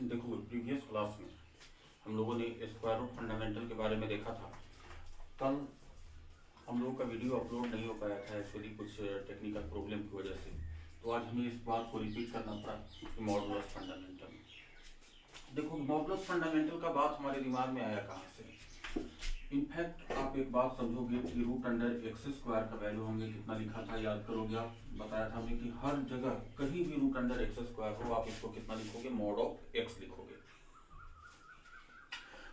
देखो, previous class में हम लोगों ने स्क्वायर रूट फंडामेंटल के बारे में देखा था। कल हम लोगों का वीडियो अपलोड नहीं हो पाया था एक्चुअली कुछ टेक्निकल प्रॉब्लम की वजह से, तो आज हमें इस बात को रिपीट करना पड़ा कि मॉडुलस फंडामेंटल। देखो, मॉडुलस फंडामेंटल का बात हमारे दिमाग में आया कहाँ से। इनफैक्ट आप एक बात समझोगे कि रूट अंडर एक्स स्क्वायर का वैल्यू हमने कितना लिखा था, याद करोगे आप? बताया था हमने कि हर जगह कहीं भी रूट अंडर एक्स स्क्वायर हो, आप इसको कितना लिखोगे? मॉड ऑफ एक्स लिखोगे।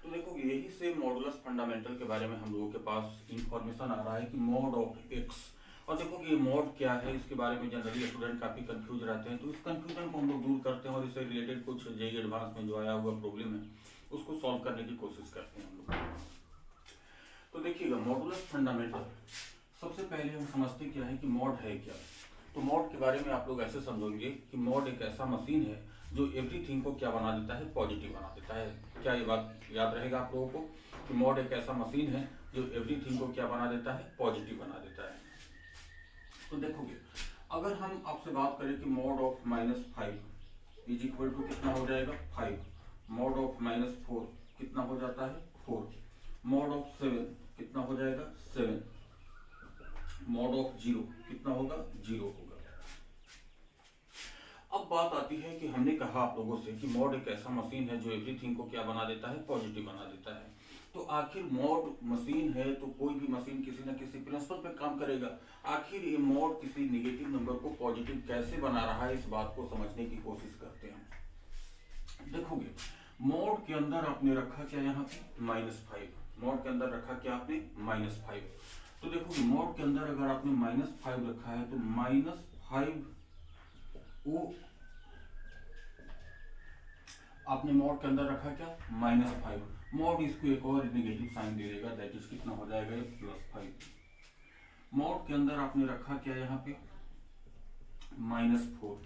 तो देखो, यही से मॉडुलस फंडामेंटल के बारे में हम लोगों के पास इंफॉर्मेशन आ रहा है कि मॉड ऑफ एक्स। और देखो कि ये मॉड क्या है, इसके बारे में जनरली स्टूडेंट काफी कंफ्यूज रहते हैं, तो इस कंफ्यूजन को हम लोग दूर करते हैं और इससे रिलेटेड कुछ जेईई एडवांस में जो आया हुआ प्रॉब्लम है उसको सॉल्व करने की कोशिश करते हैं हम लोग। तो देखिएगा, मॉडुलस फंडामेंटल सबसे पहले हम समझते क्या है कि मॉड है क्या। तो मॉड के बारे में आप लोग ऐसे समझोगे कि मॉड एक ऐसा मशीन है जो एवरीथिंग को क्या बना देता है? पॉजिटिव बना देता है। क्या ये बात याद रहेगा आप लोगों को कि मॉड एक ऐसा मशीन है जो एवरीथिंग को क्या बना देता है? पॉजिटिव बना देता है। तो देखोगे, अगर हम आपसे बात करें कि mod of -5 is equal to कितना हो जाएगा? 5। मॉड ऑफ -4 कितना हो जाता है? 4। मॉड ऑफ 7 कितना हो जाएगा? 7। मॉड ऑफ 0 कितना होगा? 0 होगा। अब बात आती है कि हमने कहा आप लोगों से कि मॉड एक ऐसा मशीन है जो एवरीथिंग को क्या बना देता है? पॉजिटिव बना देता है। तो आखिर मॉड मशीन है तो कोई भी मशीन किसी न किसी प्रिंसिपल पे काम करेगा। आखिर ये मॉड किसी निगेटिव नंबर को पॉजिटिव कैसे बना रहा है, इस बात को समझने की कोशिश करते हैं। देखोगे, मॉड के अंदर आपने रखा क्या? यहाँ पे -5। मॉड के अंदर रखा क्या आपने? -5। तो देखो, मॉड के अंदर अगर आपने -5 रखा है तो -5 वो आपने मॉड के अंदर रखा क्या? -5। मॉड इसको एक और नेगेटिव साइन दे देगा, दैट इज कितना हो जाएगा? +5। मॉड के अंदर आपने रखा क्या? यहाँ पे -4।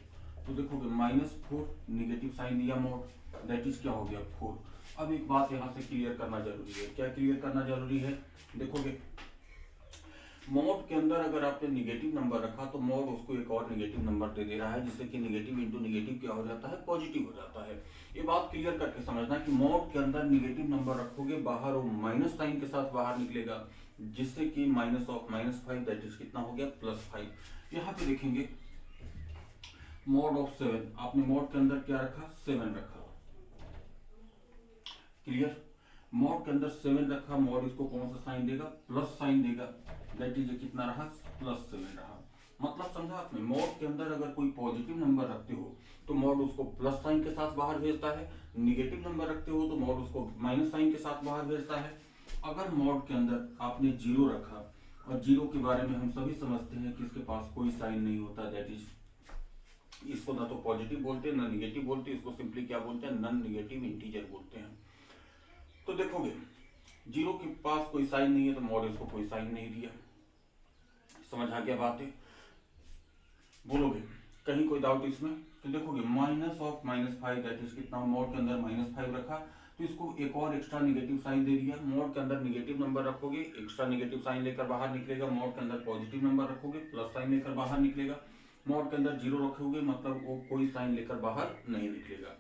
तो देखोगे, -4 नेगेटिव साइन दिया मॉड, दैट इज क्या हो गया? 4। अब एक बात यहाँ से क्लियर करना जरूरी है। क्या क्लियर करना जरूरी है? देखोगे, मॉड के अंदर अगर आपने निगेटिव नंबर रखा तो मॉड उसको एक और निगेटिव नंबर दे रहा है, जिससे कि निगेटिव इंटू निगेटिव क्या हो जाता है? पॉजिटिव हो जाता है। ये बात क्लियर करके समझना कि मॉड के अंदर निगेटिव नंबर रखोगे, बाहर वो माइनस साइन के साथ बाहर निकलेगा, जिससे कि माइनस ऑफ -5 दैट इज कितना हो गया? +5। यहाँ पे देखेंगे, मॉड ऑफ 7 आपने मॉड के अंदर क्या रखा? 7 रखा। क्लियर? मॉड के अंदर 7 रखा, मॉड इसको कौन सा साइन देगा? प्लस साइन देगा, दैट इज कितना रहा? +7 रहा। मतलब समझा आपने? मॉड के अंदर अगर कोई पॉजिटिव नंबर रखते हो तो मॉड उसको प्लस साइन के साथ बाहर भेजता है, निगेटिव नंबर रखते हो तो मॉड उसको माइनस साइन के साथ बाहर भेजता है। अगर मॉड के अंदर आपने 0 रखा, और 0 के बारे में हम सभी समझते हैं कि इसके पास कोई साइन नहीं होता, दैट इज इसको ना तो पॉजिटिव बोलते हैं ना निगेटिव बोलते हैं, इसको सिंपली क्या बोलते हैं? नॉन निगेटिव इंटीजर बोलते हैं। तो देखोगे, 0 के पास कोई साइन नहीं है तो मॉड इसको कोई साइन नहीं दिया। समझ आ गया बात है? बोलोगे कहीं कोई डाउट इसमें? तो देखोगे, माइनस ऑफ -5 दैट इज कितना? मॉड के अंदर -5 रखा तो इसको एक और एक्स्ट्रा निगेटिव साइन दे दिया। मॉड के अंदर निगेटिव नंबर रखोगे, एक्स्ट्रा निगेटिव साइन लेकर बाहर निकलेगा। मॉड के अंदर पॉजिटिव नंबर रखोगे, प्लस साइन लेकर बाहर निकलेगा। मॉड के अंदर 0 रखोगे, मतलब वो कोई साइन लेकर बाहर नहीं निकलेगा।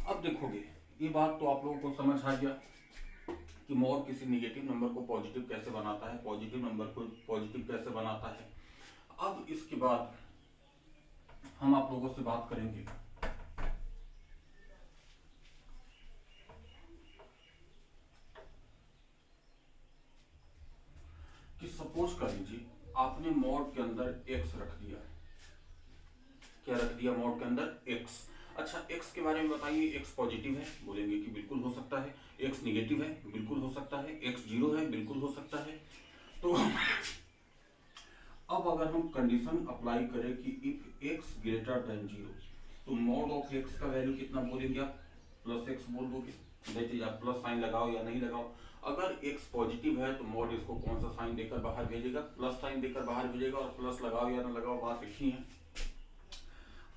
अब देखोगे, ये बात तो आप लोगों को समझ आ गया कि मॉड किसी निगेटिव नंबर को पॉजिटिव कैसे बनाता है, पॉजिटिव नंबर को पॉजिटिव कैसे बनाता है। अब इसके बाद हम आप लोगों से बात करेंगे कि सपोज कर लीजिए आपने मॉड के अंदर x रख दिया। क्या रख दिया? मॉड के अंदर x। अच्छा, x के बारे में बताइए। x पॉजिटिव है, बोलेंगे कि बिल्कुल हो सकता है। x निगेटिव है, बिल्कुल हो सकता है। x 0 है, बिल्कुल हो सकता है। तो अब अगर हम कंडीशन अप्लाई करें कि इफ x ग्रेटर देन 0, तो मॉड ऑफ x का वैल्यू कितना बोलेंगे आप? +x बोल दोगे, दैट इज आप प्लस साइन लगाओ या नहीं लगाओ। अगर x पॉजिटिव है तो मॉड इसको कौन सा साइन देकर बाहर भेजेगा? प्लस साइन देकर बाहर भेजेगा। और प्लस लगाओ या ना लगाओ, बात लिखी है।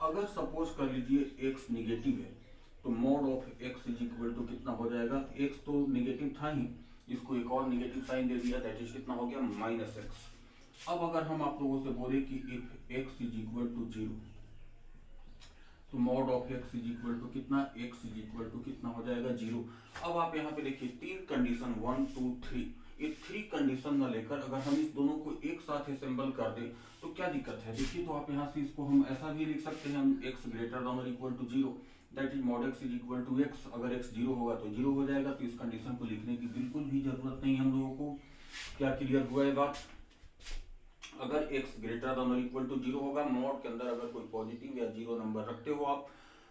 अगर सपोज कर लीजिए x निगेटिव है तो mod of x is equal to कितना हो जाएगा? x तो निगेटिव था ही, इसको एक और निगेटिव साइन दे दिया, दैट इज कितना हो गया? -x। अब अगर हम आप लोगों से बोले कि if x is equal to 0, तो mod of x is equal to कितना, एक्स इज इक्वल टू कितना हो जाएगा 0। अब आप यहाँ पे देखिए तीन कंडीशन 1 2 3, ये 3 कंडीशन न लेकर अगर हम इस दोनों को एक साथ असेंबल कर दें तो क्या दिक्कत है। देखिए तो आप यहाँ से इसको हम ऐसा भी लिख सकते हैं, एक्स ग्रेटर देन और equal to 0, that is mod x is equal to x. अगर एक्स 0 होगा तो 0 हो जाएगा, तो इस कंडीशन को लिखने की बिल्कुल भी जरूरत नहीं हम लोगों को। क्या क्लियर हुआ है बात। अगर x ग्रेटर देन और इक्वल टू 0 होगा, मॉड के अंदर अगर कोई पॉजिटिव या 0 नंबर रखते हो आप,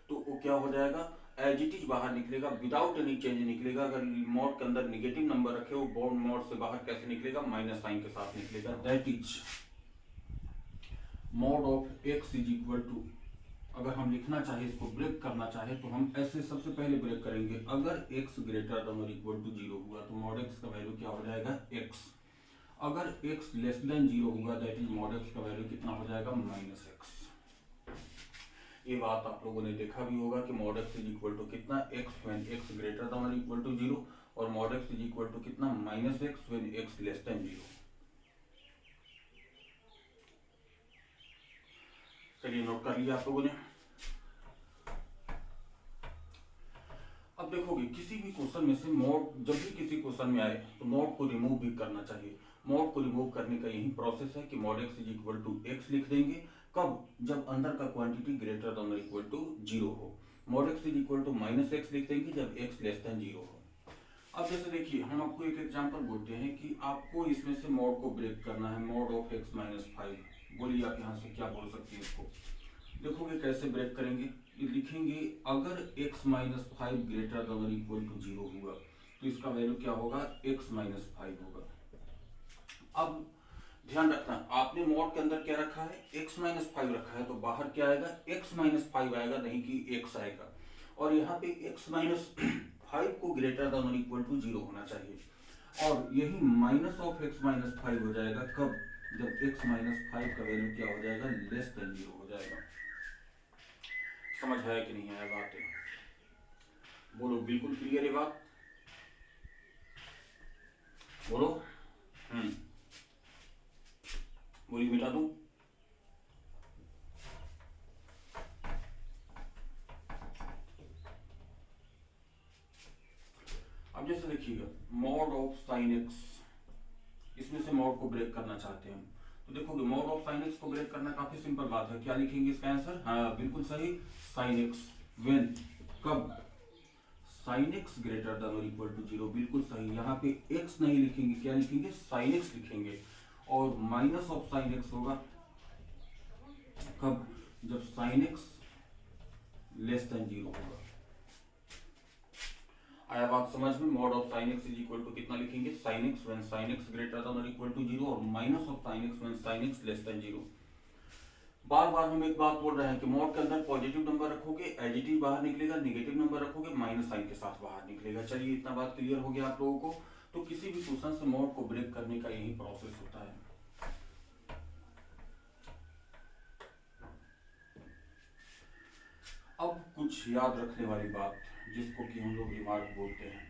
तो वो क्या हो जाएगा, एज इट इज बाहर निकलेगा, विदाउट एनी चेंज निकलेगा। अगर मॉड के अंदर नेगेटिव नंबर रखे हो, बॉन्ड मॉड से बाहर कैसे निकलेगा, माइनस साइन के साथ निकलेगा। That is mod of x is equal to, अगर हम लिखना चाहे, इसको ब्रेक करना चाहे तो हम ऐसे सबसे पहले ब्रेक करेंगे। अगर x ग्रेटर देन और इक्वल टू 0 हुआ तो मॉड x का वैल्यू क्या हो जाएगा, x। अगर x लेस देन 0 होगा, दैट इज मॉड x का वैल्यू कितना हो जाएगा, माइनस x। ये बात आप लोगों ने देखा भी होगा कि mod x is equal to कितना, x when x greater than और इक्वल टू 0, और mod x is equal to कितना, minus x when x less than 0। चलिए नोट कर लिया आप लोगों ने। अब देखोगे किसी भी क्वेश्चन में से मॉड, जब भी किसी क्वेश्चन में आए तो मॉड को रिमूव भी करना चाहिए। मॉड को रिमूव करने का यही प्रोसेस है कि mod x is equal to x लिख देंगे। कब, जब अंदर का क्वांटिटी ग्रेटर देन और इक्वल टू 0 हो। Mod x is equal to minus x लिख देंगे जब x लेस देन 0 हो। अब जैसे देखिए हम आपको एक एग्जांपल बोलते हैं कि आपको इसमें से मॉड को ब्रेक करना है, मॉड ऑफ x माइनस 5। बोलिए आप यहाँ से क्या बोल सकते हैं इसको। देखोगे कैसे ब्रेक करेंगे, लिखेंगे अगर x माइनस 5 ग्रेटर देन और इक्वल टू 0 हुआ तो इसका वैल्यू क्या होगा, x माइनस 5 होगा। अब ध्यान रखना, आपने मॉड के अंदर क्या रखा है, x माइनस 5 रखा है, तो बाहर क्या आएगा, x माइनस 5 आएगा, नहीं कि x आएगा। और यहाँ पे x माइनस 5 को ग्रेटर देन और इक्वल टू 0 होना चाहिए, और यही माइनस ऑफ x माइनस 5 हो जाएगा कब, जब x माइनस 5 का वैल्यू क्या हो जाएगा, लेस देन 0 हो जाएगा। समझ आया कि नहीं आया बात है, बोलो बिल्कुल क्लियर है बात, बोलो। बोली मिटा दूं। अब जैसे देखिएगा मॉड ऑफ साइन एक्स, इसमें से मॉड को ब्रेक करना चाहते हैं, तो देखोगे मॉड ऑफ साइन एक्स को ब्रेक करना काफी सिंपल बात है। क्या लिखेंगे इसका आंसर, हाँ बिल्कुल सही, साइन एक्स व्हेन, कब, साइन एक्स ग्रेटर देन और इक्वल टू 0, बिल्कुल सही। यहाँ पे x नहीं लिखेंगे, क्या लिखेंगे, साइन एक्स लिखेंगे, और माइनस ऑफ साइन एक्स होगा कब, जब साइन एक्स लेस देन 0 होगा। आया बात समझ में। Mod of sine x is equal to कितना लिखेंगे, sine x when sine x greater than और इक्वल टू 0, और minus of sine x when sine x less than 0। बार बार हम एक बात बोल रहे हैं कि मॉड के अंदर पॉजिटिव नंबर रखोगे एज इट इज बाहर निकलेगा, नेगेटिव नंबर रखोगे माइनस साइन के साथ बाहर निकलेगा। चलिए इतना बात क्लियर हो गया आप लोगों को। तो किसी भी क्वेश्चन से मॉड को ब्रेक करने का यही प्रोसेस होता है। अब कुछ याद रखने वाली बात जिसको कि हम लोग रिमार्क बोलते हैं।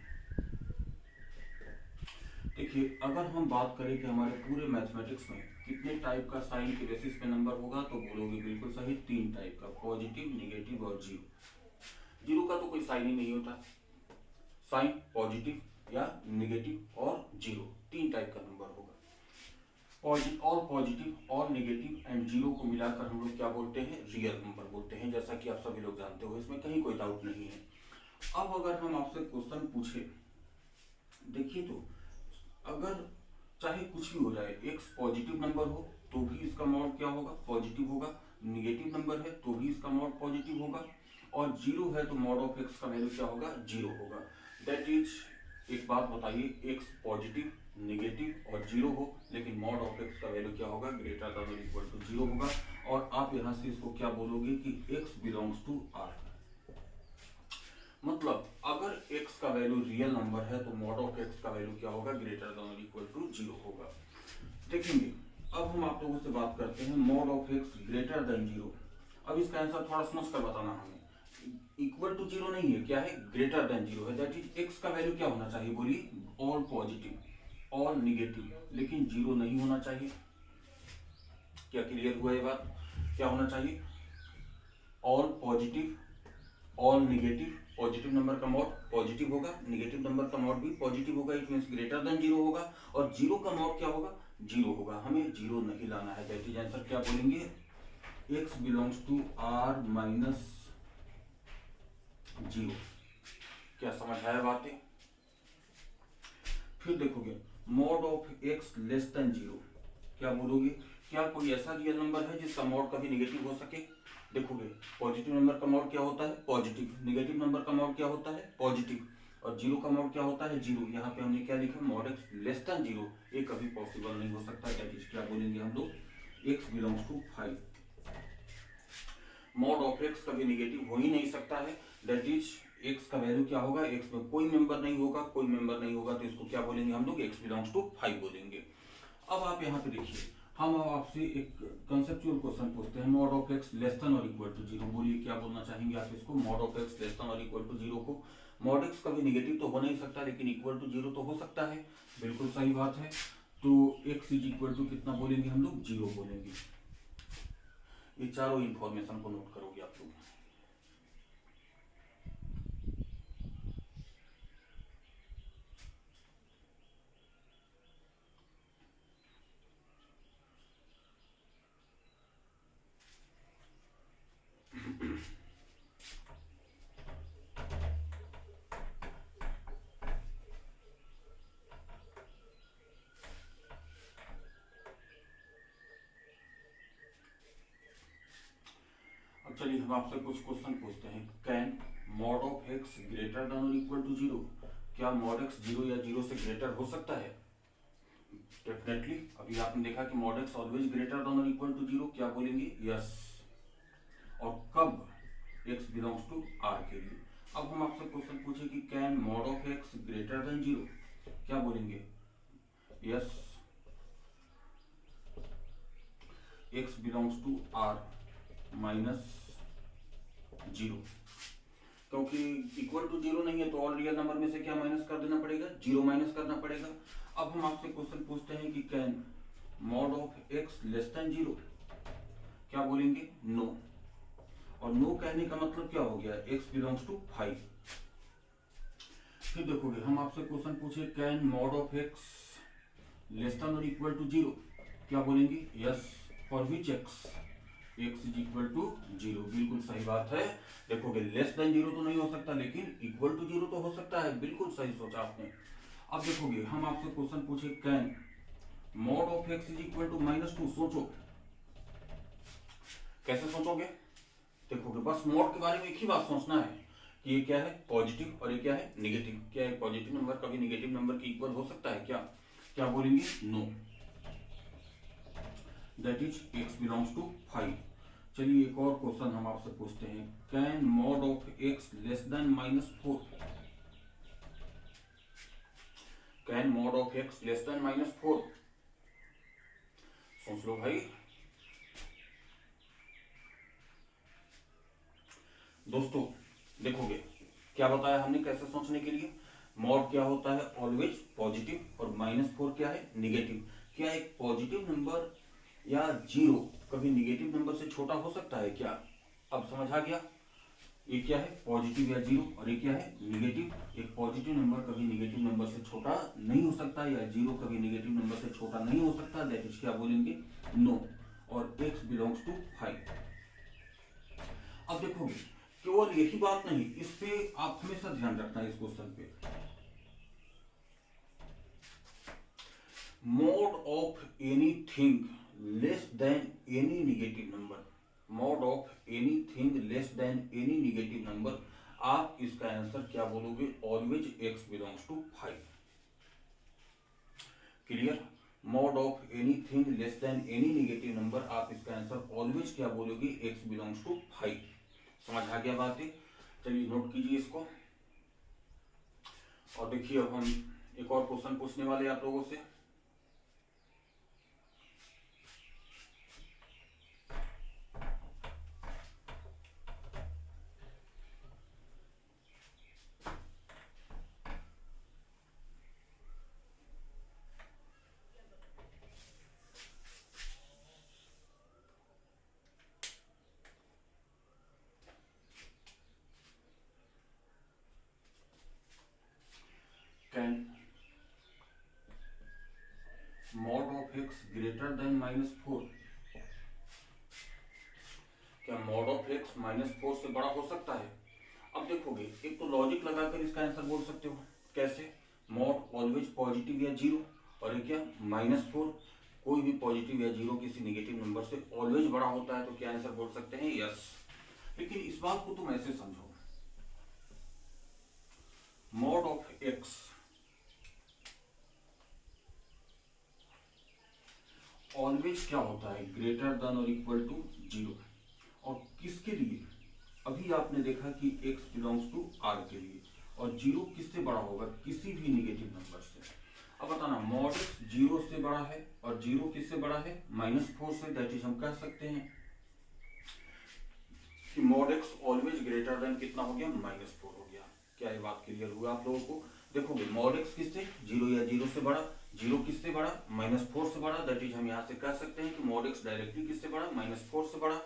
देखिए अगर हम बात करें कि हमारे पूरे मैथमेटिक्स में कितने टाइप का साइन के बेसिस पे नंबर होगा, तो बोलोगे बिल्कुल सही, 3 टाइप का, पॉजिटिव, नेगेटिव और जीरो। जीरो का तो कोई साइन ही नहीं होता, साइन पॉजिटिव या नेगेटिव और जीरो, 3 टाइप का नंबर होगा। और पॉजिटिव और नेगेटिव एंड जीरो को मिलाकर हम लोग क्या बोलते हैं, रियल नंबर बोलते हैं, जैसा कि आप सभी लोग जानते हो, इसमें कहीं कोई डाउट नहीं है। अब अगर हम आपसे क्वेश्चन पूछे, देखिए तो अगर चाहे कुछ भी हो जाए, एक्स पॉजिटिव नंबर हो तो भी इसका मॉड क्या होगा, पॉजिटिव होगा, नेगेटिव नंबर है तो भी इसका मॉड पॉजिटिव होगा, और जीरो है तो मॉड ऑफ एक्स का वैल्यू क्या होगा, जीरो होगा। दैट इज, एक बात बताइए, एक्स पॉजिटिव, नेगेटिव और जीरो हो, लेकिन मॉड ऑफ एक्स का वैल्यू क्या होगा, ग्रेटर देन और इक्वल टू 0 होगा। और आप यहां से इसको क्या बोलोगे कि x बिलोंग्स टू R। मतलब अगर x का वैल्यू रियल नंबर है तो मॉड ऑफ x का वैल्यू क्या होगा, ग्रेटर देन और इक्वल टू 0 होगा। देखेंगे अब हम आप लोगों से बात करते हैं mod of x greater then 0। अब इसका आंसर थोड़ा समझ कर बताना हमें, इक्वल टू 0 नहीं है, क्या है, ग्रेटर देन 0 है। दैट इज x का वैल्यू क्या होना चाहिए, बोलिए, ऑल पॉजिटिव, ऑल नेगेटिव, लेकिन 0 नहीं होना चाहिए। क्या क्लियर हुआ ये बात, क्या होना चाहिए, all positive, all negative. Positive number का मॉड पॉजिटिव होगा, निगेटिव नंबर का मॉड भी पॉजिटिव होगा, it means greater than zero होगा, और जीरो का मॉड क्या होगा, जीरो होगा। हमें जीरो नहीं लाना है, दैट इज आंसर क्या बोलेंगे, x belongs to r minus zero. क्या समझ आया बातें? फिर देखोगे mod of x less than zero, क्या बोलोगे, क्या कोई ऐसा रियल नंबर है जिसका मॉड कभी निगेटिव हो सके? देखोगे पॉजिटिव नंबर का मॉड क्या होता है, पॉजिटिव। निगेटिव नंबर का मॉड क्या होता है, पॉजिटिव। और जीरो का मॉड क्या होता है, जीरो। यहाँ पे हमने क्या लिखा, mod x less than zero, ये कभी पॉसिबल नहीं हो सकता। दैट इज क्या बोलेंगे हम लोग, x belongs to 5। Mod of x कभी निगेटिव हो ही नहीं सकता है, दैट इज एक्स का वैल्यू क्या होगा, एक्स में कोई मेंबर नहीं होगा, कोई मेंबर नहीं होगा, तो इसको क्या बोलेंगे हम लोग, एक्स बिलोंग्स टू 5 बोलेंगे। अब आप यहाँ पे देखिए, हम आपसे एक कंसेप्चुअल क्वेश्चन पूछते हैं, mod of x less than और इक्वल टू जीरो। बोलिए क्या बोलना चाहेंगे आप इसको, mod of x less than और इक्वल टू जीरो को। मॉड एक्स कभी निगेटिव तो हो नहीं सकता, लेकिन इक्वल टू जीरो तो हो सकता है। बिल्कुल सही बात है। तो एक्स इज इक्वल टू कितना बोलेंगे हम लोग, जीरो बोलेंगे। ये चारों इंफॉर्मेशन को नोट करोगे आप लोग। अब चलिए हम आपसे कुछ क्वेश्चन पूछते हैं। Can mod of x greater than और इक्वल टू जीरो, क्या मॉड एक्स जीरो या जीरो से ग्रेटर हो सकता है? डेफिनेटली। अभी आपने देखा कि mod x always greater than और इक्वल टू जीरो, क्या बोलेंगे, यस। और कब, एक्स बिलोंग्स टू आर के लिए। अब हम आपसे क्वेश्चन पूछे कि can mod of x greater than zero, क्या बोलेंगे, yes, x belongs to R minus zero. क्योंकि इक्वल टू जीरो नहीं है तो ऑल रियल नंबर में से क्या माइनस कर देना पड़ेगा, जीरो माइनस करना पड़ेगा। अब हम आपसे क्वेश्चन पूछते हैं कि can mod of x less than zero, क्या बोलेंगे, नो। और नो कहने का मतलब क्या हो गया, एक्स बिलोंग्स टू 5। फिर देखोगे हम आपसे क्वेश्चन पूछे can mod of x less than और इक्वल टू जीरो, क्या बोलेंगे, yes, for which x, x is equal to zero. बिल्कुल सही बात है। देखोगे लेस देन जीरो तो नहीं हो सकता, लेकिन इक्वल टू जीरो तो हो सकता है। बिल्कुल सही सोचा आपने। अब देखोगे हम आपसे क्वेश्चन पूछे can mod of x is equal to minus two. सोचो कैसे सोचोगे, देखोगे बस मॉड के बारे में एक ही बात सोचना है कि ये क्या है, पॉजिटिव, और ये क्या है, निगेटिव। क्या एक पॉजिटिव नंबर कभी निगेटिव नंबर के इक्वल हो सकता है क्या? क्या बोलेंगे, no, that is x belongs to 5। चलिए एक और क्वेश्चन हम आपसे पूछते हैं, can mod of x less than -4, can mod of x less than -4, सोच लो भाई। दोस्तों देखोगे क्या बताया हमने कैसे सोचने के लिए, मॉड क्या होता है, ऑलवेज पॉजिटिव, और -4 क्या है, निगेटिव। क्या एक पॉजिटिव नंबर या जीरो कभी निगेटिव नंबर से छोटा हो सकता है क्या? अब समझ आ गया, ये क्या है, पॉजिटिव या जीरो, और ये क्या है, निगेटिव। एक पॉजिटिव नंबर कभी निगेटिव नंबर से छोटा नहीं हो सकता, या जीरो कभी निगेटिव नंबर से छोटा नहीं हो सकता, दैट इज क्या बोलेंगे, नो। और x बिलोंग्स टू 5। अब देखोगे केवल यही बात नहीं, इस पे आप हमेशा ध्यान रखना है, इस क्वेश्चन पे, mod of anything less than any negative number, mod of anything less than any negative number, आप इसका आंसर क्या बोलोगे, always x belongs to 5। Clear, mod of anything less than any negative number, आप इसका answer always क्या बोलोगे, x belongs to 5। समझ आ गया बातें? चलिए नोट कीजिए इसको। और देखिए अब हम एक और क्वेश्चन पूछने वाले आप लोगों से। Can mod of x greater than -4, क्या मॉड ऑफ एक्स -4 से बड़ा हो सकता है? अब देखोगे, एक तो लॉजिक लगाकर इसका आंसर बोल सकते हो। कैसे? मॉड ऑलवेज पॉजिटिव या जीरो, और ये क्या -4, कोई भी पॉजिटिव या जीरो किसी नेगेटिव नंबर से ऑलवेज बड़ा होता है, तो क्या आंसर बोल सकते हैं? यस। लेकिन इस बात को तुम ऐसे समझो, मॉड ऑफ एक्स ऑलवेज क्या होता है? ग्रेटर देन और इक्वल टू जीरो। और किसके लिए? अभी आपने देखा कि x बिलोंग्स टू r के लिए, और जीरो किससे बड़ा होगा? किसी भी नेगेटिव नंबर से। अब बताना, मॉड x जीरो से बड़ा है, और जीरो किससे बड़ा है? -4 से। दैट इज हम कह सकते हैं कि mod x always greater than कितना हो गया? -4 हो गया। क्या ये बात क्लियर हुआ आप लोगों को? देखोगे, मॉड x किससे? जीरो या जीरो से बड़ा। जीरो किससे बड़ा? -4 से बड़ा। दैट इज हम यहाँ से कह सकते हैं कि मॉड x डायरेक्टली किससे बड़ा? -4 से बड़ा।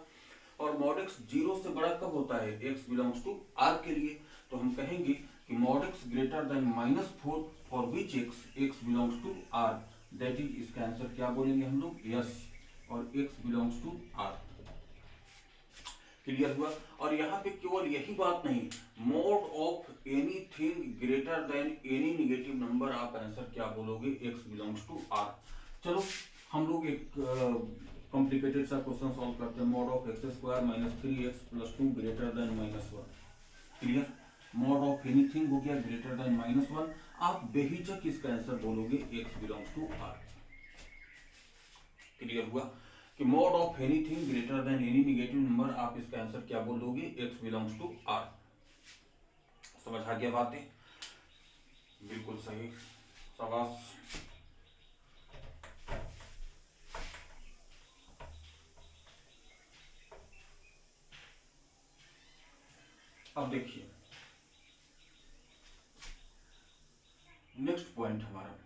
और मॉड x जीरो से बड़ा कब होता है? x बिलोंग्स टू r के लिए। तो हम कहेंगे कि mod x greater than -4 for which x belongs to r। That is, इसका आंसर क्या बोलेंगे हम लोग? यस। और x belongs to r। Clear हुआ? और यहाँ पे केवल यही बात नहीं, mod of anything greater than any negative number, आप आंसर क्या बोलोगे? x belongs to r। चलो हम लोग एक कॉम्प्लिकेटेड सा क्वेश्चन सॉल्व करते हैं। Mode of x square -3x + 2 greater than -1। Clear? Mode of anything हो गया ग्रेटर देन -1। आप बेहिचक इसका आंसर बोलोगे x belongs to r। Clear हुआ कि mod of anything greater than any negative number, आप इसका आंसर क्या बोलोगे? x belongs to r। समझ आ गया बातें? बिल्कुल सही, शाबाश। अब देखिए, नेक्स्ट पॉइंट हमारा,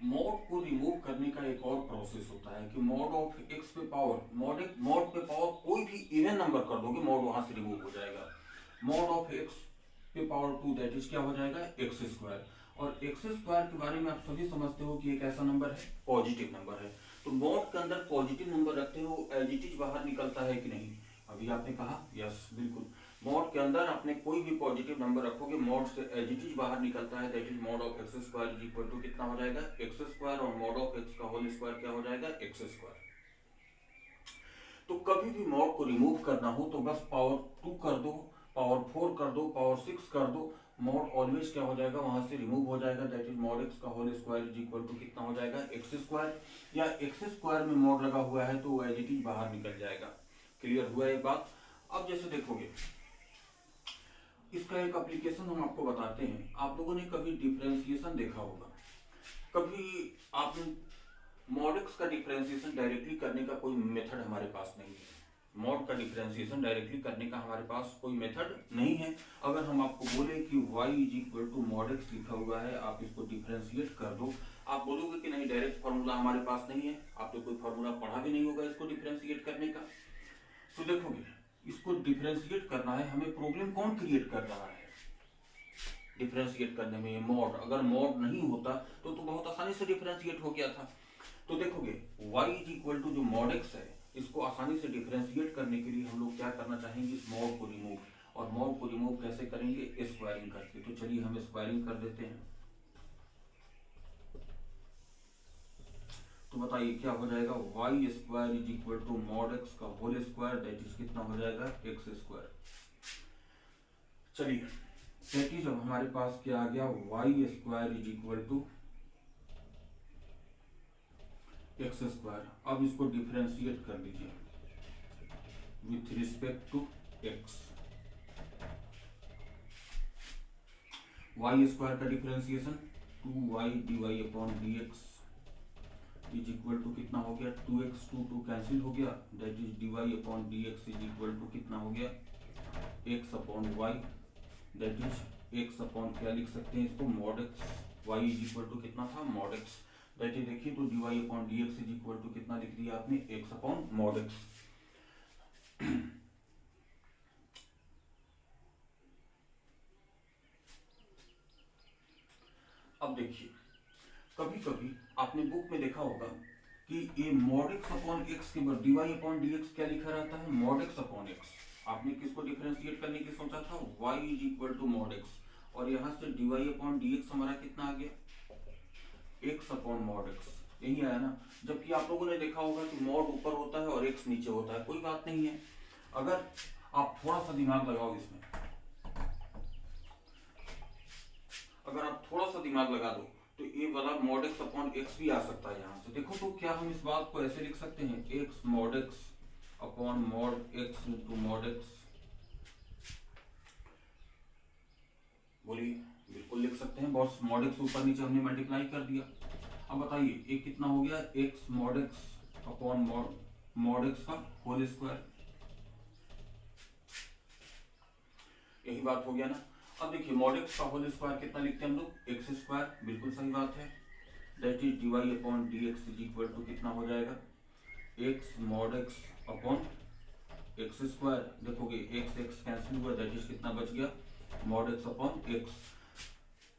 मॉड को रिमूव करने का एक और प्रोसेस होता है कि मॉड ऑफ x पे पावर, मॉड पे पावर कोई भी इवन नंबर कर दोगे, मॉड वहां से रिमूव हो जाएगा। मॉड ऑफ x पे पावर 2 दैट इज क्या हो जाएगा? x square. और x स्क्वायर के बारे में आप सभी समझते हो कि एक ऐसा नंबर है, पॉजिटिव नंबर है। तो मॉड के अंदर पॉजिटिव नंबर रखते हो, एज इट इज बाहर निकलता है कि नहीं? अभी आपने कहा यस, बिल्कुल। मॉड के अंदर आपने कोई भी पॉजिटिव नंबर रखोगे, मॉड से एज इट इज बाहर निकलता है। That is mod of x square is equal to कितना हो जाएगा? x square. और मॉड ऑफ x का होल स्क्वायर क्या हो जाएगा? x square. तो कभी भी मॉड को रिमूव करना हो तो बस पावर 2 कर दो, पावर 4 कर दो, पावर 6 कर दो, मॉड ऑलवेज क्या हो जाएगा? वहां से रिमूव हो जाएगा। दैट इज मॉड x का whole square is equal to कितना हो जाएगा? x square. या x स्क्वायर में मॉड लगा हुआ है तो एज इट इज बाहर निकल जाएगा। क्लियर हुआ ये बात? अब जैसे देखोगे, इसका एक एप्लीकेशन हम आपको बताते हैं। आप लोगों ने कभी डिफरेंशिएशन देखा होगा, कभी आपने मॉड x का डिफरेंशिएशन डायरेक्टली करने का कोई मेथड हमारे पास नहीं है। मॉड का डिफरेंशिएशन डायरेक्टली करने का हमारे पास कोई मेथड नहीं है। अगर हम आपको बोले कि y is equal to mod x लिखा हुआ है, आप इसको डिफरेंशिएट कर दो, आप बोलोगे कि नहीं, डायरेक्ट फॉर्मूला हमारे पास नहीं है। आपने कोई फॉर्मूला पढ़ा भी नहीं होगा इसको डिफरेंशिएट करने का। तो देखोगे, इसको डिफरेंशिएट करना है, हमें प्रॉब्लम कौन क्रिएट कर रहा है डिफरेंशिएट करने में? मॉड। अगर मॉड नहीं होता तो बहुत आसानी से डिफरेंशिएट हो गया था। तो देखोगे, y इज इक्वल टू जो मॉड x है, इसको आसानी से डिफरेंशिएट करने के लिए हम लोग क्या करना चाहेंगे? इस मॉड को रिमूव। और मॉड को रिमूव कैसे करेंगे? स्क्वायरिंग करके। तो चलिए हम स्क्वायरिंग कर देते हैं। तो बताइए क्या हो जाएगा? y square is equal to mod x का होल स्क्वायर, दैट इज कितना हो जाएगा? x square. चलिए, दैट इज अब हमारे पास क्या आ गया? y square is equal to x square. अब इसको डिफरेंशिएट कर लीजिए with respect to x। y square का differentiation 2y dy upon dx is equal to कितना हो गया? 2x 2 कैंसिल हो गया। That is dy upon dx is equal to कितना हो गया? x upon y। That is x upon क्या लिख सकते हैं इसको? Mod x। y is equal to कितना था? Mod x। दैट इज देखिए, तो dy upon dx is equal to कितना लिख दिया आपने? x upon mod x। अब देखिए, कभी कभी आपने बुक में देखा होगा कि ये mod x अपॉन एक्स के बाद dy अपॉन dx क्या लिखा रहता है, mod x अपॉन एक्स। आपने किसको डिफरेंशिएट करने की सोचा था, y is equal to mod x, और यहाँ से dy अपॉन dx हमारा कितना आ गया, x अपॉन mod x, यही आया ना। जबकि आप लोगों ने देखा होगा कि mod ऊपर होता है और x नीचे होता है, कोई बात नहीं है। अगर आप थोड़ा सा दिमाग लगाओ इसमें, अगर आप थोड़ा सा दिमाग लगा दो तो ये वाला mod x अपॉन एक्स भी आ सकता है यहाँ से। देखो तो क्या हम इस बात को ऐसे लिख सकते हैं, x mod x upon mod x into mod x, बोलिए, बिल्कुल लिख सकते हैं बॉस। mod x ऊपर नीचे हमने मल्टीप्लाई कर दिया। अब बताइए ये कितना हो गया, x mod x upon mod x का होल स्क्वायर, यही बात हो गया ना। अब देखिए mod x का होल स्क्वायर कितना लिखते हैं हम लोग, एक्स स्क्वायर, बिल्कुल सही बात है। That is dy upon dx is equal to कितना हो जाएगा, x mod x upon x square. देखोगे x x कैंसिल हुआ, दैट इज कितना बच गया, mod x अपॉन x।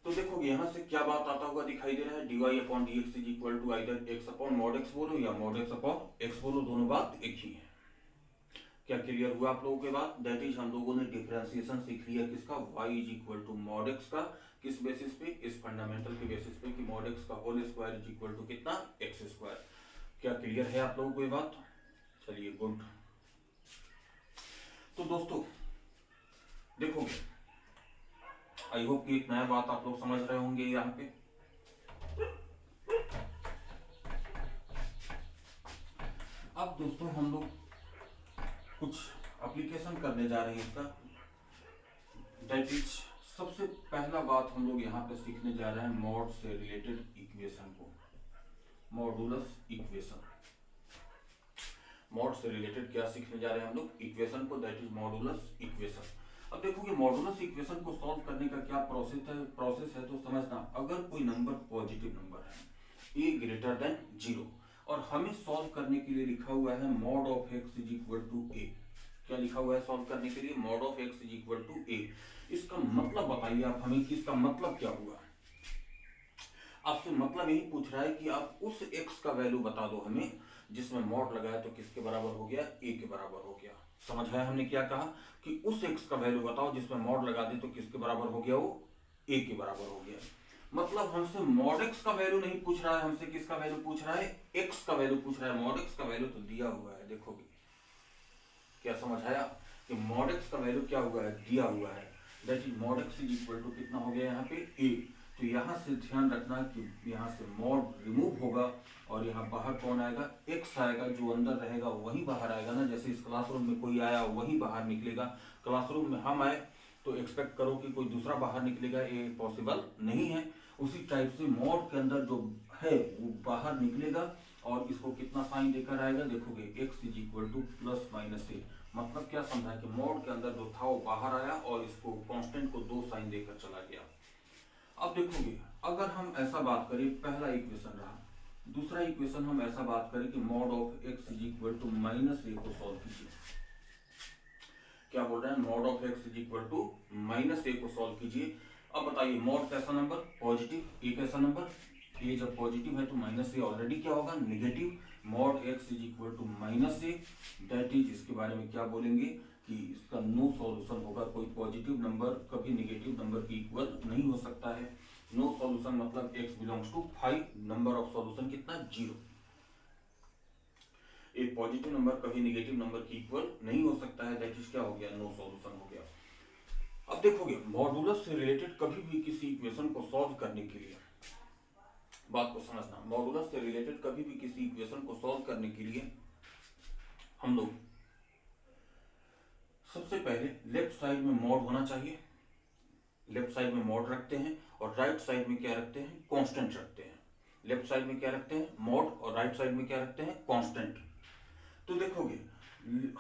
तो देखोगे यहाँ से क्या बात आता हुआ दिखाई दे रहा है, dy upon dx is equal to either x upon mod x बोलो या mod x अपॉन x बोलो, दोनों बात एक ही है। क्या क्लियर हुआ आप लोगों के बाद, दैट इज हम लोगों ने डिफरेंशिएशन सीख लिया किसका, y is equal to mod x का, किस बेसिस पे, इस फंडामेंटल के बेसिस पे कि mod x का whole square is equal to कितना, x स्क्वायर। क्या क्लियर है आप लोगों को ये बात, चलिए गुड। तो दोस्तों देखोगे, आई होप कि एक नया बात आप लोग समझ रहे होंगे यहाँ पे। अब दोस्तों हम लोग कुछ एप्लीकेशन करने जा रहे हैं इसका, दैट इज सबसे पहला बात हम लोग यहाँ पे सीखने जा रहे हैं मॉड से रिलेटेड इक्वेशन को, मॉडुलस इक्वेशन। मॉड से रिलेटेड क्या सीखने जा रहे हैं हम लोग, इक्वेशन को, दैट इज मॉडुलस इक्वेशन। अब देखोगे मॉडुलस इक्वेशन को सॉल्व करने का क्या प्रोसेस है तो समझना। अगर कोई नंबर पॉजिटिव नंबर है a ग्रेटर देन 0 और हमें सॉल्व करने के लिए लिखा हुआ है mod of x is equal to a, क्या लिखा हुआ है सॉल्व करने के लिए, mod of x is equal to a। इसका मतलब बताइए आप हमें कि इसका मतलब क्या हुआ। आपसे मतलब यही पूछ रहा है कि आप उस x का वैल्यू बता दो हमें जिसमें mod लगाया तो किसके बराबर हो गया, a के बराबर हो गया। समझ आया हमने क्या कहा कि उस x का वैल्यू बताओ जिसमें mod लगा दे तो किसके बराबर हो गया, वो a के बराबर हो गया। मतलब हमसे mod x का वैल्यू नहीं पूछ रहा है, हमसे किसका वैल्यू पूछ रहा है, x का वैल्यू पूछ रहा है। mod x का वैल्यू तो दिया हुआ है, देखोगे क्या समझ आया कि mod x का वैल्यू क्या हुआ है, दिया हुआ है। That is mod x is equal to कितना हो गया यहाँ पे a। तो यहाँ से ध्यान रखना कि यहाँ से mod रिमूव होगा और यहाँ बाहर कौन आएगा, x आएगा। जो अंदर रहेगा वही बाहर आएगा ना, जैसे इस क्लासरूम में कोई आया वही बाहर निकलेगा। क्लासरूम में हम आए तो एक्सपेक्ट करो कि कोई दूसरा बाहर निकलेगा, ये पॉसिबल नहीं है। उसी टाइप से mod के अंदर जो है वो बाहर निकलेगा और इसको कितना साइन देकर आएगा, देखोगे x is equal two plus minus a। मतलब क्या समझा कि mod के अंदर जो था वो बाहर आया और इसको कांस्टेंट को 2 साइन देकर चला गया। अब देखोगे अगर हम ऐसा बात करें, पहला इक्वेशन रहा, दूसरा इक्वेशन हम ऐसा बात करें कि mod of x is equal to minus a को सॉल्व कीजिए। क्या बोल रहा है, mod of x is equal to minus a को सॉल्व कीजिए। अब बताइए mod कैसा नंबर, पॉजिटिव, a कैसा नंबर, a जब पॉजिटिव है तो माइनस a ऑलरेडी क्या होगा, negative. mod x is equal to minus a, that is इसके बारे में क्या बोलेंगे कि इसका नो सॉल्यूशन होगा। कोई पॉजिटिव नंबर कभी नेगेटिव नंबर की इक्वल नहीं हो सकता है। नो सॉल्यूशन मतलब x belongs to 5, number of solution कितना, 0। एक पॉजिटिव नंबर कभी नेगेटिव नंबर की इक्वल नहीं हो सकता है, दैट इज क्या हो गया, नो सॉल्यूशन हो गया। अब देखोगे मॉडुलस से रिलेटेड कभी भी किसी इक्वेशन को सॉल्व करने के लिए, बात को समझना, मॉडुलस से रिलेटेड कभी भी किसी इक्वेशन को सॉल्व करने के लिए हम लोग सबसे पहले लेफ्ट साइड में mod होना चाहिए, लेफ्ट साइड में mod रखते हैं और राइट साइड में क्या रखते हैं, कांस्टेंट रखते हैं। लेफ्ट साइड में क्या रखते हैं, mod, और राइट साइड में क्या रखते हैं, कांस्टेंट। तो देखोगे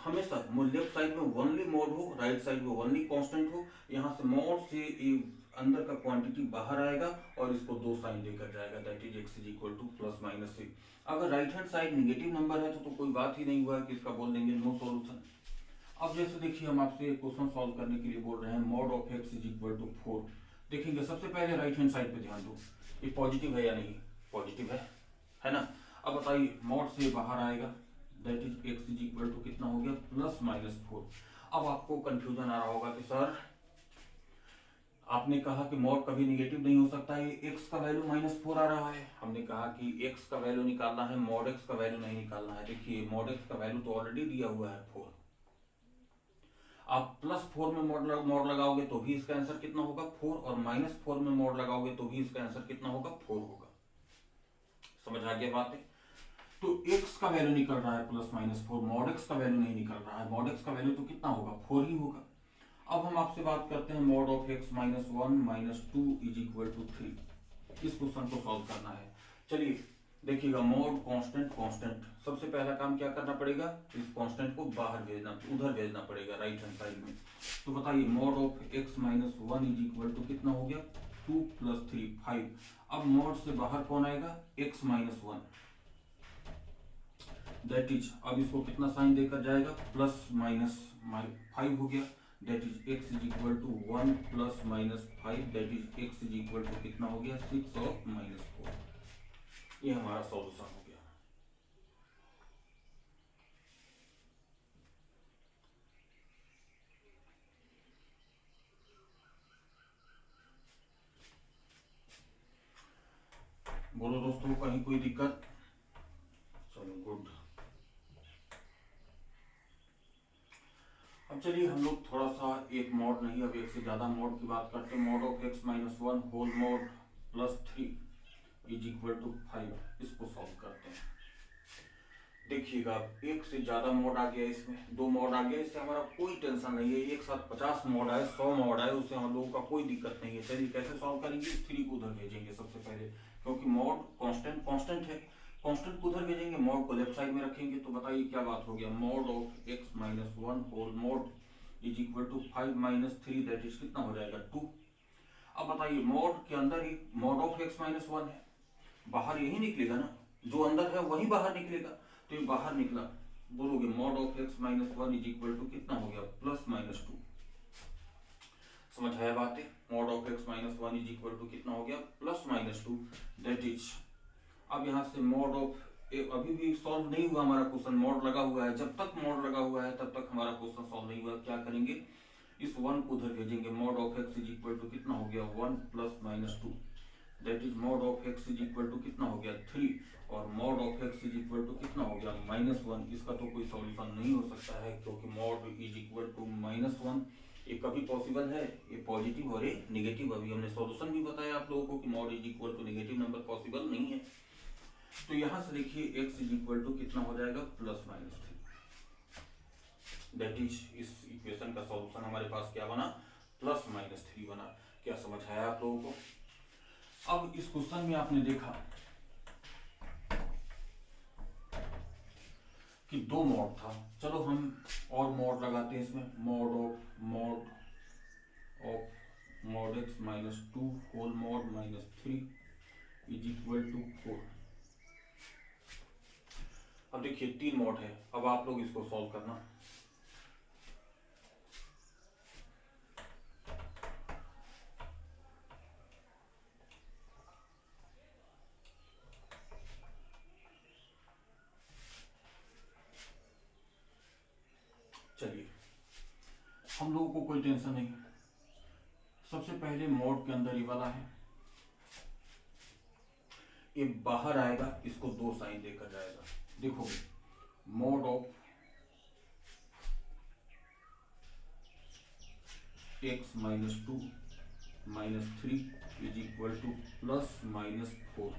हमेशा लेफ्ट साइड में ओनली mod हो, राइट साइड में ओनली कांस्टेंट हो। यहाँ से mod से अंदर का क्वांटिटी बाहर आएगा और इसको 2 साइन देकर जाएगा, that is x is equal two plus minus a। अगर right hand side negative number है तो कोई बात ही नहीं हुआ कि इसका बोल देंगे नो सॉल्यूशन। अब जैसे देखिए हम आपसे क्वेश्चन सॉल्व करने के लिए बोल रहे हैं mod of x is equal to 4, देखेंगे सबसे पहले राइट हैंड साइड पे ध्यान दो, ये पॉजिटिव है या नहीं, पॉजिटिव है ना। अब बताइए मॉड से बाहर आएगा, that is x is equal to कितना हो गया, प्लस माइनस 4। अब आपको कंफ्यूजन आ रहा होगा कि सर आपने कहा कि मॉड कभी निगेटिव नहीं हो सकता, ये एक्स का वैल्यू -4 आ रहा है। हमने कहा कि एक्स का वैल्यू निकालना है, मॉड एक्स का वैल्यू नहीं निकालना है। देखिए मॉड एक्स का वैल्यू तो ऑलरेडी दिया हुआ है 4, आप +4 में मॉड लगाओगे तो भी इसका आंसर कितना होगा 4, और -4 में मॉड लगाओगे तो भी इसका आंसर कितना होगा 4 होगा। समझ आ गया बात है। तो x का वैल्यू निकल रहा है +-4, मॉड x का वैल्यू नहीं निकल रहा है, मॉड x का वैल्यू तो कितना होगा 4 ही होगा। अब हम आपसे बात करते हैं mod of x -1 -2 is equal to 3। इस क्वेश्चन को सॉल्व करना है। चलिए देखिएगा, मॉड कांस्टेंट, सबसे पहला काम क्या करना पड़ेगा, इस कांस्टेंट को बाहर भेजना, उधर भेजना पड़ेगा राइट हैंड साइड में। तो बताइए mod of x -1 is equal to कितना हो गया 2 + 3 5। अब मॉड से बाहर कौन आएगा x -1, दैट इज, अब इसको कितना साइन देकर जाएगा +-5 हो गया, that is x is equal to 1 + -5, that is x is equal to कितना हो गया 6 और -4। ये हमारा सॉल्यूशन हो गया। बोलो दोस्तों, कहीं कोई दिक्कत? चलो गुड। अब चलिए हम लोग थोड़ा सा एक मॉड नहीं, अब एक से ज्यादा मॉड की बात करते हैं। Mod of x -1 whole mod +3 is equal to 5, इसको सॉल्व करते हैं। देखिएगा एक से ज्यादा मॉड आ गया, इसमें 2 मॉड आ गया, इससे हमारा कोई टेंशन नहीं है। एक साथ 50 मॉड आए, 100 मॉड आए, उससे हम लोगों का कोई दिक्कत नहीं है। चलिए कैसे सॉल्व करेंगे, 3 को उधर भेजेंगे सबसे पहले, क्योंकि मॉड कांस्टेंट है, कांस्टेंट को उधर भेजेंगे, मॉड को लेफ्ट साइड में रखेंगे। तो बताइए क्या बात हो गया, mod of x -1 whole mod is equal to 5 - 3, that is कितना हो जाएगा 2। अब बताइए मॉड के अंदर ही मॉड ऑफ x -1 है, बाहर यही निकलेगा ना, जो अंदर है वही बाहर निकलेगा। तो ये बाहर निकला, बोलोगे mod of x -1 is equal to कितना हो गया +-2। समझ आया बात है, mod of x -1 is equal to कितना हो गया +-2, दैट इज, अब यहाँ से मॉड ऑफ, अभी भी सॉल्व नहीं हुआ हमारा क्वेश्चन, मॉड लगा हुआ है, जब तक मॉड लगा हुआ है तब तक हमारा क्वेश्चन सॉल्व नहीं हुआ। क्या करेंगे, इस 1 को उधर भेजेंगे, mod of x is equal to कितना हो गया 1 +-2, that is mod of x is equal to कितना हो गया 3, और mod of x is equal to कितना हो गया -1। इसका तो कोई सॉल्यूशन नहीं हो सकता है, क्योंकि मॉड इज इक्वल टू -1 ये कभी पॉसिबल है, ये पॉजिटिव और ये निगेटिव। अभी हमने सॉल्यूशन भी बताया आप लोगों को कि mod is equal to negative number possible नहीं है। तो यहां से देखिए x इज इक्वल टू कितना हो जाएगा +-3, दैट इज इस इक्वेशन का सॉल्यूशन हमारे पास क्या बना +-3 बना। क्या समझ आया आप लोगों को? अब इस क्वेश्चन में आपने देखा कि 2 मॉड था, चलो हम और मॉड लगाते हैं इसमें, mod of mod x -2 whole mod -3 is equal to 4। अब देखिए 3 मॉड है, अब आप लोग इसको सॉल्व करना। चलिए हम लोगों को कोई टेंशन नहीं, सबसे पहले मॉड के अंदर ये वाला है, ये बाहर आएगा, इसको 2 साइन देकर जाएगा। देखो mod of x -2 -3 is equal to +-4।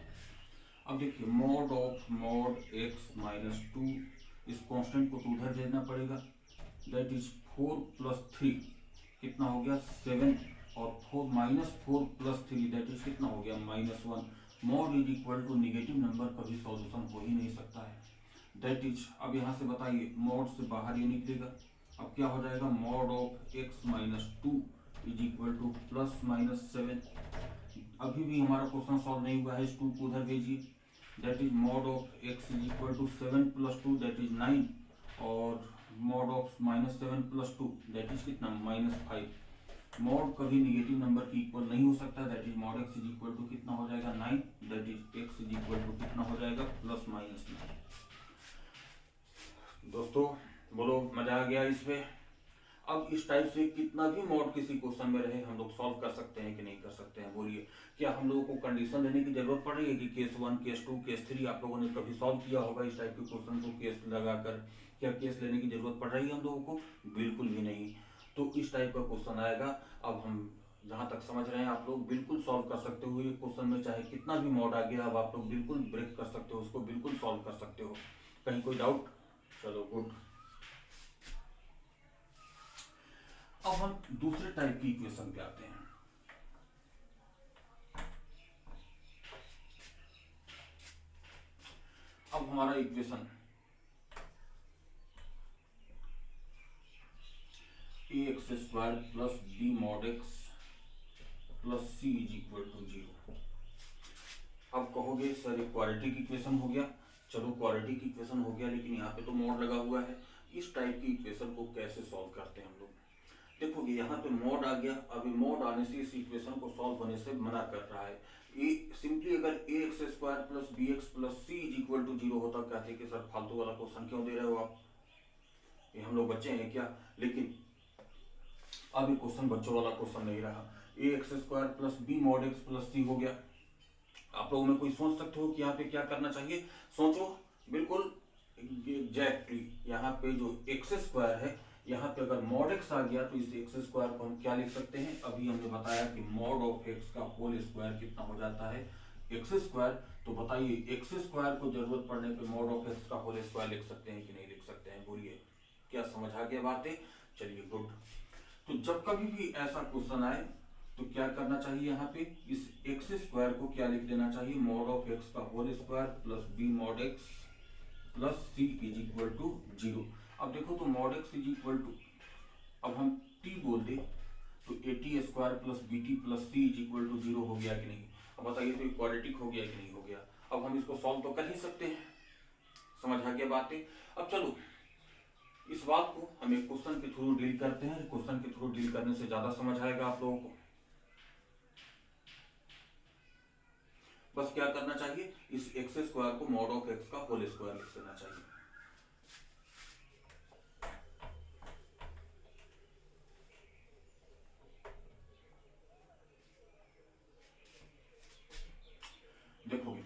अब देखिए मॉड ऑफ x -2, इस कांस्टेंट को तो उधर भेजना पड़ेगा, दैट इज 4 + 3 कितना हो गया 7, और 4 -4 + 3 दैट इज कितना हो गया -1। Mod is equal to negative number कभी सॉल्यूशन हो ही नहीं सकता है, दैट इज, अब यहाँ से बताइए मॉड से बाहर ये निकलेगा, अब क्या हो जाएगा mod of x -2 is equal to +-7। अभी भी हमारा क्वेश्चन सॉल्व नहीं हुआ है, इस 2 को उधर भेजिए, that is mod of x is equal to 7 + 2 that is 9, और मॉड ऑफ -7 + 2 दैट इज कितना -5। मॉड कभी निगेटिव नंबर की इक्वल नहीं हो सकता, that is mod x is equal to कितना हो जाएगा 9, that is x is equal to कितना हो जाएगा प्लस माइनस 9। दोस्तों बोलो मजा आ गया इसमें। अब इस टाइप से कितना भी मॉड किसी क्वेश्चन में रहे हम लोग सॉल्व कर सकते हैं कि नहीं कर सकते हैं, बोलिए। क्या हम लोगों को कंडीशन देने की जरूरत पड़ रही है कि केस 1 केस 2 केस 3 आप लोगों ने कभी सॉल्व किया होगा इस टाइप के क्वेश्चन को केस लगाकर? क्या केस लेने की जरूरत पड़ रही है हम लोगों को? बिल्कुल भी नहीं। तो इस टाइप का क्वेश्चन आएगा, अब हम जहां तक समझ रहे हैं आप लोग बिल्कुल सॉल्व कर सकते हो ये क्वेश्चन में, चाहे कितना भी मॉड आ गया अब आप लोग बिल्कुल ब्रेक कर सकते हो उसको, बिल्कुल सॉल्व कर सकते हो। कहीं कोई डाउट? चलो गुड। अब हम दूसरे टाइप की इक्वेशन पे आते हैं। अब हमारा equation ax square plus B mod x plus C is equal to 0। अब कहोगे सर ये क्वाड्रेटिक इक्वेशन हो गया। चलो क्वाड्रेटिक इक्वेशन हो गया, लेकिन यहाँ पे तो मॉड लगा हुआ है। इस टाइप की इक्वेशन को कैसे सॉल्व करते हैं हम लोग? देखोगे यहाँ पे मॉड आ गया, अभी मॉड आने से इस इक्वेशन को सॉल्व होने से मना कर रहा है। ये सिंपली अगर A x square plus B x plus C is equal to 0 होता, कहते कि सर फालतू वाला क्वेश्चन क्यों दे रहे हो आप, ये हम लोग बच्चे हैं क्या? लेकिन अब ये क्वेश्चन बच्चों वाला क्वेश्चन नहीं रहा। A x square plus B mod x plus C हो गया। आप लोगों में कोई सोच सकते हो कि यहाँ पे क्या करना चाहिए? सोचो बिल्कुल एग्जैक्टली। यहाँ पे जो एक्स स्क्वायर है, यहाँ पे अगर मॉड एक्स आ गया तो इस एक्स स्क्वायर को हम क्या लिख सकते हैं? अभी हमने बताया कि मॉड ऑफ एक्स का होल स्क्वायर कितना हो जाता है? X square. तो बताइए एक्स स्क्वायर को जरूरत पड़ने पे मॉड ऑफ एक्स का होल स्क्वायर लिख सकते हैं कि नहीं लिख सकते हैं? बोलिए, क्या समझ आ गया बातें? चलिए गुड। तो जब कभी भी ऐसा क्वेश्चन आए तो क्या करना चाहिए? यहाँ पे इस एक्स स्क्वायर को क्या लिख देना चाहिए? मॉड ऑफ एक्स का whole square plus B mod x plus C is equal to 0। अब देखो तो mod x is equal to, अब हम टी बोल दे तो A T square plus B T plus C is equal to 0 हो गया कि नहीं? अब बताइए तो क्वाड्रेटिक हो गया कि नहीं हो गया? अब हम इसको सॉल्व तो कर ही सकते हैं। समझ आ गया बातें? अब चलो इस बात को हम एक क्वेश्चन के थ्रू डील करते हैं। क्वेश्चन के थ्रू डील करने से ज्यादा समझ आएगा आप लोगों को। बस क्या करना चाहिए? इस एक्स स्क्वायर को मॉड ऑफ एक्स का होल स्क्वायर लिख देना चाहिए। देखोगे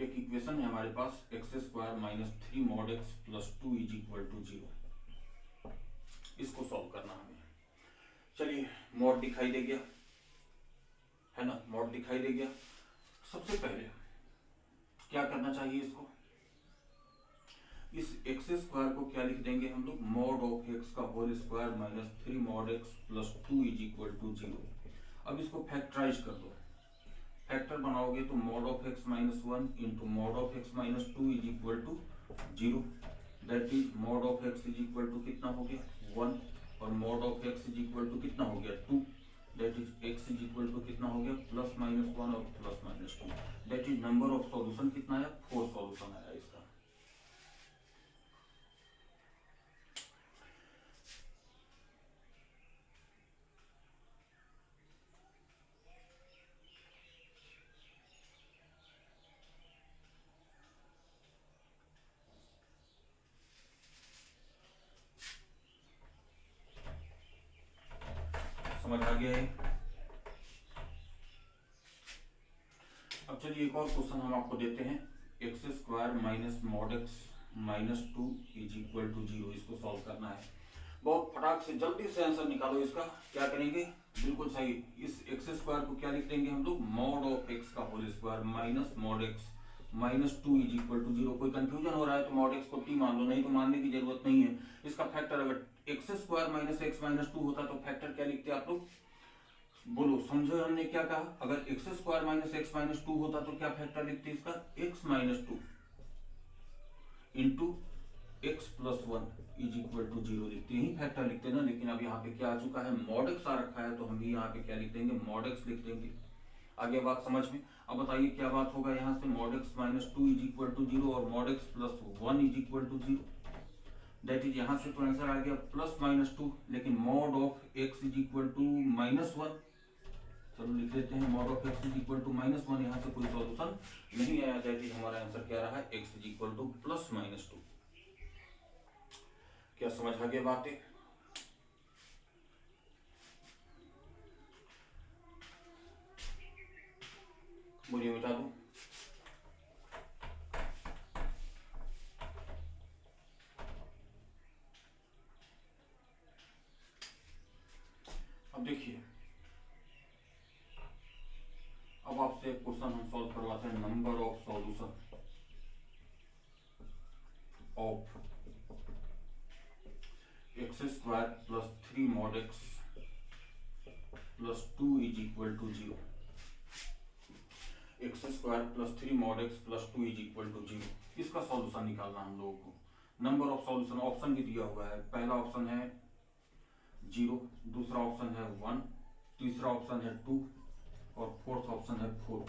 एक इक्वेशन है हमारे पास x square minus 3 mod x plus 2 is equal to 0। इसको सॉल्व करना हमें। चलिए मॉड दिखाई दे गया है ना, मॉड दिखाई दे गया। सबसे पहले क्या करना चाहिए? इसको इस एक्स स्क्वायर को क्या लिख देंगे हम लोग? मॉड ऑफ एक्स का whole square minus 3 mod x plus 2 is equal to 0। अब इसको फैक्टराइज कर दो। फैक्टर बनाओगे तो mod of X minus 1 into mod of X minus 2 is equal to 0। That is mod of x is equal to कितना हो गया? 1। और mod of x is equal to कितना हो गया? 2। That is x is equal to कितना हो गया? प्लस माइनस 1 और plus minus 2। That is number of solution कितना आया? 4 सॉल्यूशन आया इसका। समझ आ गया है? अब चलिए एक और क्वेश्चन हम आपको देते हैं। X square minus mod X minus 2 is equal to 0। इसको सॉल्व करना है। बहुत फटाक से जल्दी से आंसर निकालो इसका। क्या करेंगे? बिल्कुल सही। इस एक्स स्क्वायर को क्या लिख देंगे हम लोग? मॉड ऑफ एक्स का whole square minus mod X minus 2 is equal to 0। कोई कंफ्यूजन हो रहा है तो मॉड एक्स को टी मान लो, नहीं तो मानने की जरूरत नहीं है। इसका फैक्टर अगर X square minus X minus 2 होता तो फैक्टर क्या लिखते आप लोग? बोलो, समझो हमने क्या कहा? अगर X square minus X minus 2 होता तो क्या फैक्टर लिखते इसका? X minus 2 into X plus 1 is equal to 0 लिखते हैं, फैक्टर लिखते ना। लेकिन अब यहाँ पे क्या आ चुका है? मॉड एक्स आ रखा है, तो हम भी यहाँ पे क्या लिख देंगे? मॉड एक्स लिख देंगे। आगे बात समझ में? अब बताइए क्या बात होगा यहाँ से? Mod X minus 2 is equal to 0 और mod x plus 1 is equal to 0। That is यहाँ से तो आंसर आ गया +-2, लेकिन mod of x is equal to -1, चलो लिख लेते हैं mod of x is equal to -1, यहाँ से कोई सॉल्यूशन नहीं आया। दैट इज हमारा आंसर क्या रहा है, x इज इक्वल टू +-2। क्या समझ आ गया बातें? बोलिए मिटा दूं? अब देखिए, अब आपसे एक क्वेश्चन हम सॉल्व करवाते हैं। Number of solution of x² + 3 mod x + 2 is equal to 0। x² + 3 mod x + 2 is equal to 0। इसका सॉल्यूशन निकालना हम लोगों को। नंबर ऑफ सॉल्यूशन ऑप्शन भी दिया हुआ है। पहला ऑप्शन है 0, दूसरा ऑप्शन है 1, तीसरा ऑप्शन है 2 और फोर्थ ऑप्शन है 4।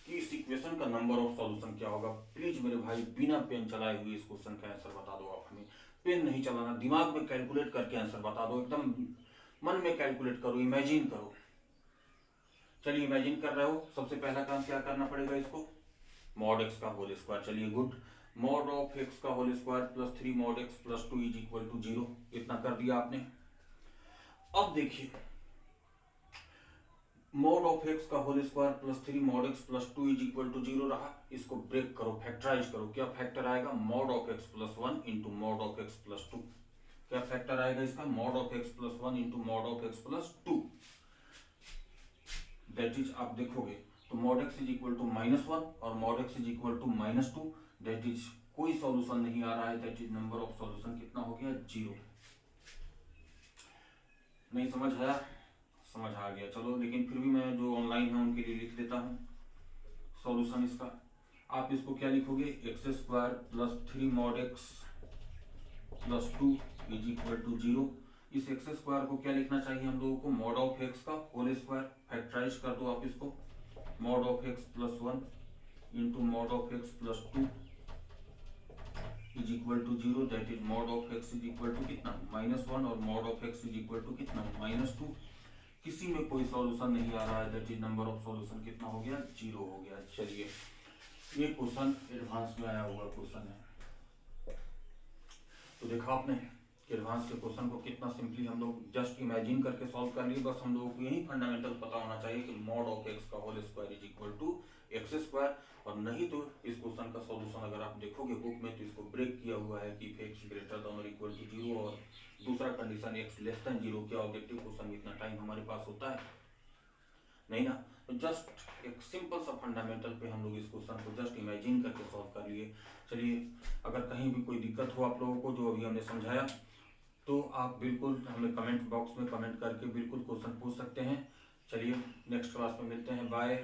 कि इस इक्वेशन का नंबर ऑफ सॉल्यूशन क्या होगा? प्लीज मेरे भाई बिना पेन चलाए हुए इस क्वेश्चन का आंसर बता दो आप हमें। पेन नहीं चलाना, दिमाग में कैलकुलेट करके आंसर बता दो। एकदम मन में कैलकुलेट करो, इमेजिन करो। चलिए इमेजिन कर रहे हो, सबसे पहला काम क्या करना पड़ेगा? इसको मॉड x का होल स्क्वायर। चलिए गुड, मॉड ऑफ x का whole square + 3 mod x + 2 is equal to 0। इतना कर दिया आपने। अब देखिए, मॉड ऑफ x का whole square + 3 mod x + 2 is equal to 0 रहा। इसको ब्रेक करो, फैक्टराइज करो। क्या फैक्टर आएगा? Mod of x + 1 into mod of x + 2। क्या फैक्टर आएगा इसका? Mod of x + 1 into mod of x + 2। That is, आप देखोगे तो mod x is equal to -1 और mod x is equal to -2। That is कोई सॉल्यूशन नहीं आ रहा है। That is number of solution कितना हो गया? 0। नहीं समझ आया? समझ आ गया, चलो। लेकिन फिर भी मैं जो ऑनलाइन है उनके लिए लिख देता हूँ सॉल्यूशन इसका। आप इसको क्या लिखोगे? x² + 3 mod x + 2 is equal to 0। इस x² को क्या लिखना चाहिए हम लोगों को? मॉड ऑफ x का होल स्क्वायर। फैक्टराइज कर दो आप इसको। Mod of x + 1 into mod of x + 2 is equal to 0। That is mod of x is equal to कितना? -1 और mod of x is equal to कितना? -2। किसी में कोई सॉल्यूशन नहीं आ रहा है। That is number of solution कितना हो गया? 0 हो गया। चलिए, ये क्वेश्चन एडवांस में आया हुआ क्वेश्चन है। तो देखा आपने कि एडवांस के क्वेश्चन को कितना सिंपली हम लोग जस्ट इमेजिन करके सॉल्व कर लिए। बस हम लोगों को यही फंडामेंटल पता होना चाहिए कि मॉड ऑफ x का whole square is equal to x²। और नहीं तो इस क्वेश्चन का सॉल्यूशन अगर आप देखोगे बुक में तो इसको ब्रेक किया हुआ है कि x ग्रेटर देन और इक्वल टू 0 और दूसरा कंडीशन x लेस देन 0। क्या ऑब्जेक्टिव क्वेश्चन में इतना टाइम हमारे पास होता है? नहीं ना। तो जस्ट एक सिंपल सा फंडामेंटल पे हम लोग इस क्वेश्चन को जस्ट इमेजिन करके सॉल्व कर लिए। चलिए, अगर कहीं भी कोई दिक्कत हो आप लोगों को जो अभी हमने समझाया, तो आप बिल्कुल हमें कमेंट बॉक्स में कमेंट करके बिल्कुल क्वेश्चन पूछ सकते हैं। चलिए, नेक्स्ट क्लास में मिलते हैं। बाय।